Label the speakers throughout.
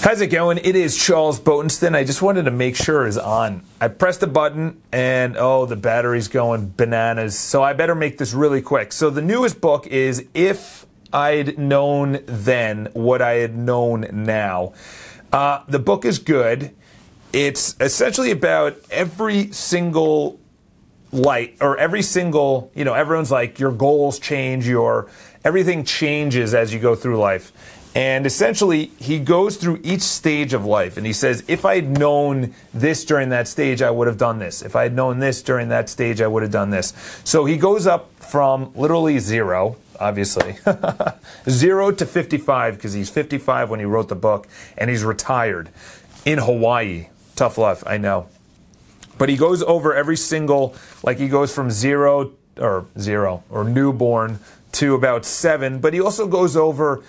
Speaker 1: How's it going? It is Charles Botenston. I just wanted to make sure it's on. I pressed a button and oh, the battery's going bananas. So I better make this really quick. So the newest book is If I'd Known Then What I Had Known Now. The book is good. It's essentially about every single every single, everyone's like, your goals change, everything changes as you go through life. And essentially, he goes through each stage of life, and he says, if I had known this during that stage, I would have done this. If I had known this during that stage, I would have done this. So he goes up from literally zero, obviously, 0 to 55, because he's 55 when he wrote the book, and he's retired in Hawaii. Tough love, I know. But he goes over every single, he goes from zero or newborn to about 7, but he also goes over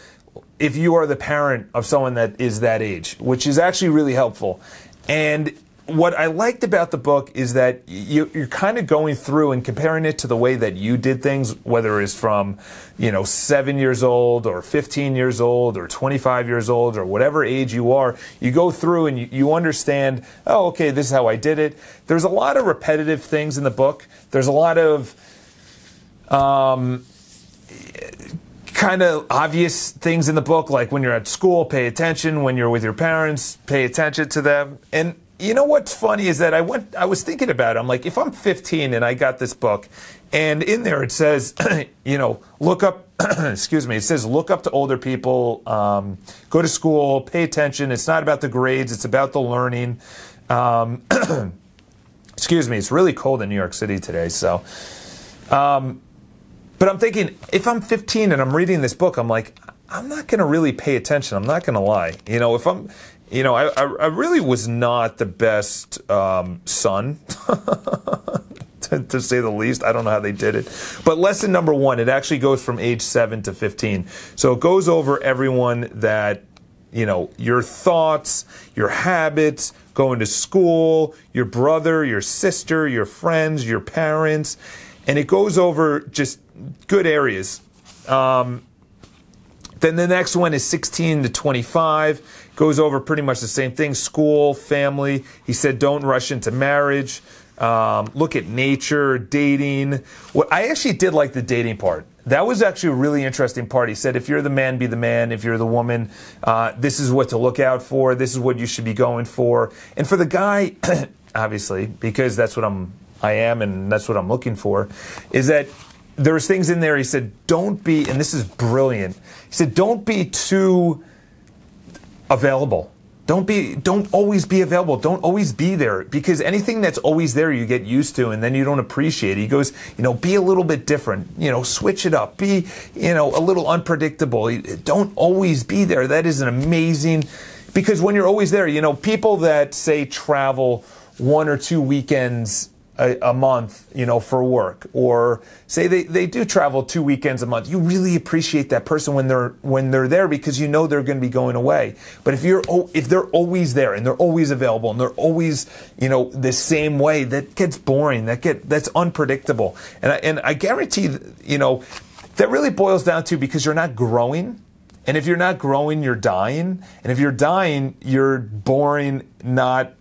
Speaker 1: if you are the parent of someone that is that age, which is actually really helpful. And what I liked about the book is that you're kind of going through and comparing it to the way that you did things, whether it's from, 7 years old or 15 years old or 25 years old or whatever age you are. You go through and you understand, oh, okay, this is how I did it. There's a lot of repetitive things in the book. There's a lot of kind of obvious things in the book, like when you're at school, pay attention. When you're with your parents, pay attention to them. And you know what's funny is that I was thinking about it. I'm like, if I'm 15 and I got this book, and in there it says, look up, excuse me, it says look up to older people, go to school, pay attention. It's not about the grades, it's about the learning. Excuse me, it's really cold in New York City today, so. But I'm thinking, if I'm 15 and I'm reading this book, I'm like, I'm not going to really pay attention. I'm not going to lie. If I'm, I really was not the best son, to say the least. I don't know how they did it. But lesson number 1, it actually goes from age 7 to 15. So it goes over everyone that, your thoughts, your habits, going to school, your brother, your sister, your friends, your parents. And it goes over just good areas. Then the next one is 16 to 25. Goes over pretty much the same thing. School, family. He said don't rush into marriage. Look at nature, dating. I actually did like the dating part. That was actually a really interesting part. He said if you're the man, be the man. If you're the woman, this is what to look out for. This is what you should be going for. And for the guy, obviously, because that's what I am, and that's what I'm looking for, is that there's things in there. He said, don't be, and this is brilliant. He said, don't be too available. Don't always be available. Don't always be there, because anything that's always there you get used to and then you don't appreciate it. He goes, be a little bit different, switch it up, be, a little unpredictable. Don't always be there. That is an amazing, because when you're always there, people that say travel 1 or 2 weekends a month, for work, or say they do travel 2 weekends a month, you really appreciate that person when they're there, because they're going to be going away. But if they're always there and they're always available and they're always the same way, that gets boring. That's unpredictable. And I guarantee that really boils down to, because you're not growing. And if you're not growing, you're dying. And if you're dying, you're boring, not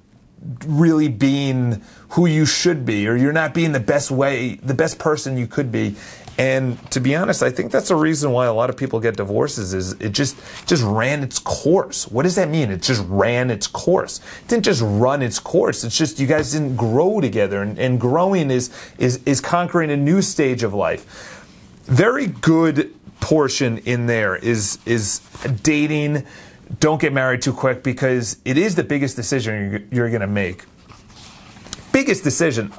Speaker 1: really being who you should be, or you're not being the best person you could be. And to be honest, I think that's the reason why a lot of people get divorces, is it just ran its course. What does that mean? It just ran its course. It didn't just run its course. It's just you guys didn't grow together, and growing is conquering a new stage of life. Very good portion in there is dating. Don't get married too quick, because it is the biggest decision you're going to make. Biggest decision.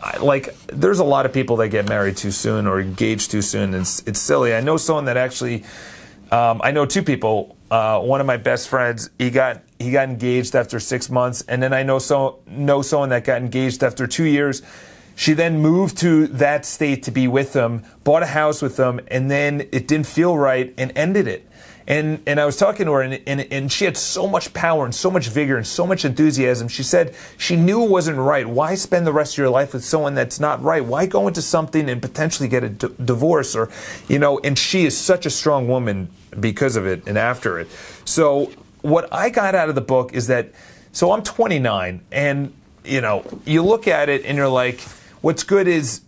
Speaker 1: There's a lot of people that get married too soon or engaged too soon. It's silly. I know someone that actually, I know 2 people. One of my best friends, he got engaged after 6 months, and then I know someone that got engaged after 2 years. She then moved to that state to be with him, bought a house with him, and then it didn't feel right and ended it. And I was talking to her, and she had so much power and so much vigor and so much enthusiasm. She said she knew it wasn't right. Why spend the rest of your life with someone that's not right? Why go into something and potentially get a divorce? Or, and she is such a strong woman because of it and after it. So what I got out of the book is that, so I'm 29, and you look at it and you're like, what's good is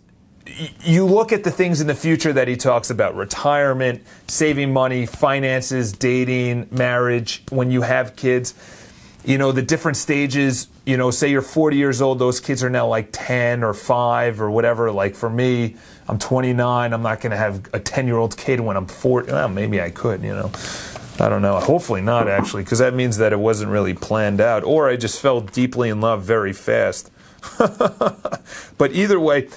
Speaker 1: you look at the things in the future that he talks about: retirement, saving money, finances, dating, marriage, when you have kids, the different stages. Say you're 40 years old, those kids are now like 10 or 5 or whatever. Like for me, I'm 29. I'm not going to have a 10-year-old kid when I'm 40. Well, maybe I could, I don't know. Hopefully not, actually, because that means that it wasn't really planned out, or I just fell deeply in love very fast. But either way,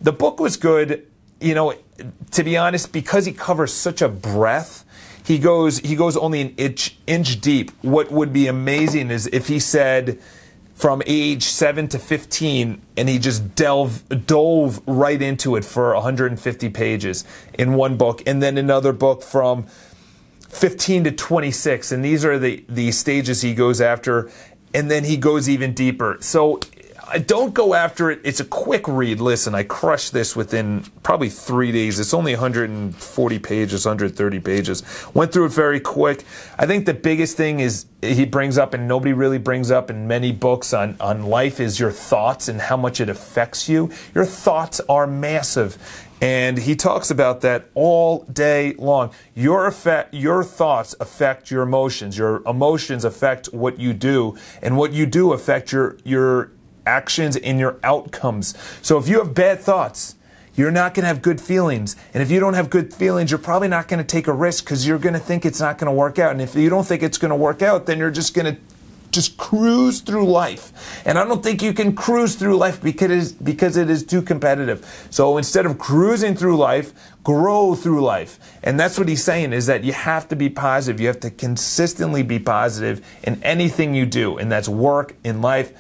Speaker 1: the book was good. To be honest, because he covers such a breadth, he goes only an inch deep. What would be amazing is if he said from age 7 to 15, and he just dove right into it for 150 pages in one book, and then another book from 15 to 26, and these are the stages he goes after, and then he goes even deeper. So don't go after it. It's a quick read. Listen, I crushed this within probably 3 days. It's only 140 pages, 130 pages. Went through it very quick. I think the biggest thing is he brings up, and nobody really brings up in many books on life, is your thoughts and how much it affects you. Your thoughts are massive. And he talks about that all day long. Your thoughts affect your emotions. Your emotions affect what you do, and what you do affect your actions and your outcomes. So if you have bad thoughts, you're not going to have good feelings. And if you don't have good feelings, you're probably not going to take a risk, because you're going to think it's not going to work out. And if you don't think it's going to work out, then you're just going to cruise through life. And I don't think you can cruise through life because it is too competitive. So instead of cruising through life, grow through life. And that's what he's saying, is that you have to be positive. You have to consistently be positive in anything you do. And that's work, in life,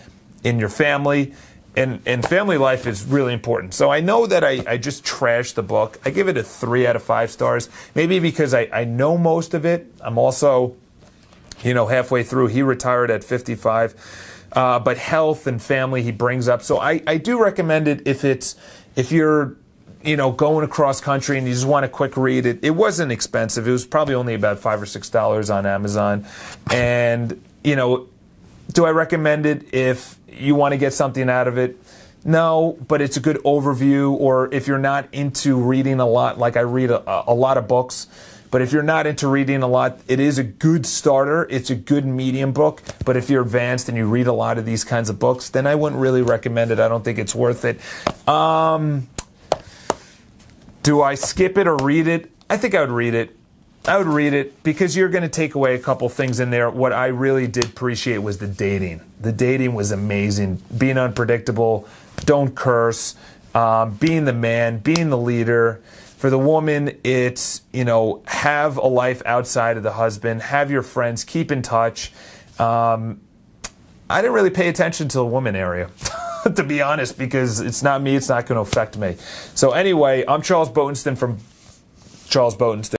Speaker 1: in your family. And family life is really important. So I know that I just trashed the book. I give it a 3 out of 5 stars. Maybe because I know most of it. I'm also halfway through. He retired at 55, but health and family he brings up. So I do recommend it if you're going across country and you just want a quick read. It wasn't expensive. It was probably only about $5 or $6 on Amazon. And do I recommend it if you want to get something out of it? No, but it's a good overview. Or if you're not into reading a lot, like I read a lot of books. But if you're not into reading a lot, it is a good starter. It's a good medium book. But if you're advanced and you read a lot of these kinds of books, then I wouldn't really recommend it. I don't think it's worth it. Do I skip it or read it? I think I would read it. I would read it because you're going to take away a couple things in there. What I really did appreciate was the dating. The dating was amazing. Being unpredictable, don't curse, being the man, being the leader. For the woman, it's, have a life outside of the husband, have your friends, keep in touch. I didn't really pay attention to the woman area, to be honest, because it's not me, it's not going to affect me. So anyway, I'm Charles Botenston from Charles Botenston.